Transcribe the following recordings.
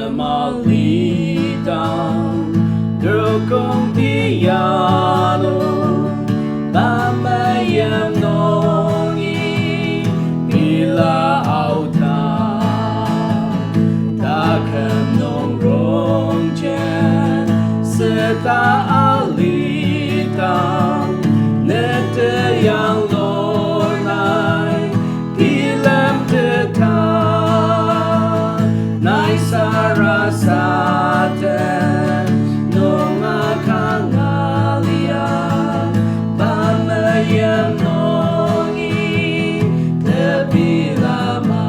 Malidang Durkong Diano Bamayam Nongi Bila Auta Takam Nong Rong Chen Seta Alitang Nete Yang Lornai Dilam Tetan Nai Sarasaten Nonga Kangalia Bamayam Nongi Tebilama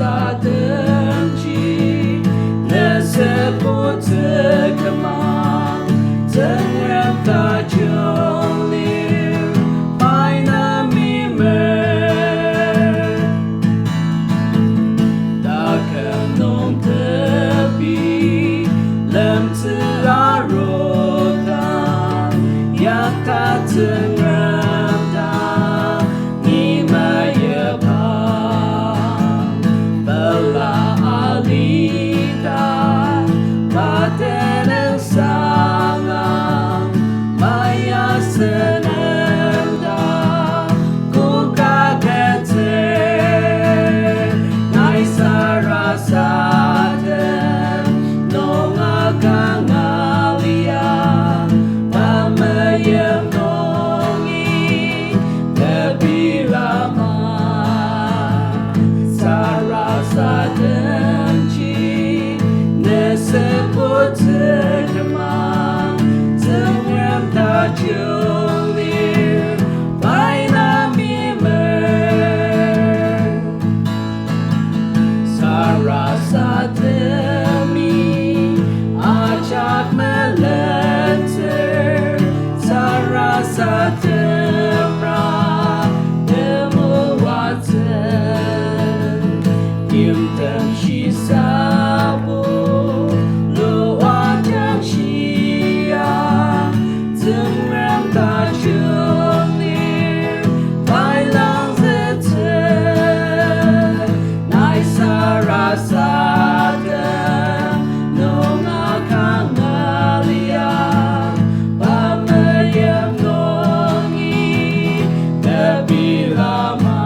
Sarasaten Chi Nesebut Tekemang Tengram Tajong Lir Painami Mer Takam Nong Tepi Lem Terarotan Yakta Tengram Da Nimayapang Bela Alita Patenang Sangang Maya Senenda Kukagete Nai Sarasaten Nonga Kangalia Pamayam Nongi Tebilama Sarasaten Chi Nesebut Tekemang Tengram Tajong Lir Painami Mer Sarasatemi Ajak Melenter Sarasatemra Demuwaten Yimtem Shisabu Luan Yang Shia Tengram Tajong Lir Pailang Zeten Nai Sarasaten Nonga Kangalia Pamayam Nongi Tebilama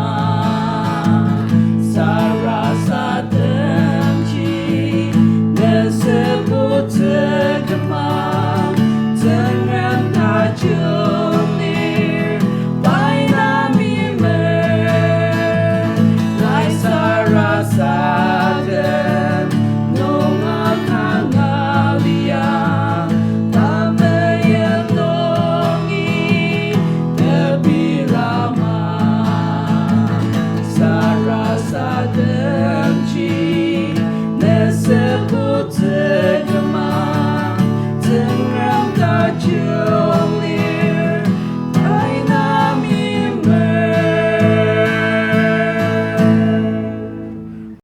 Sarasaten Chi Nesebut Tekemang Tengram Tajong Lir Painami Mer Nai Sarasaten Nonga Kangalia Pamayam Nongi Tebilama Sarasaten Chi Nesebut Tekemang Tengram Tajong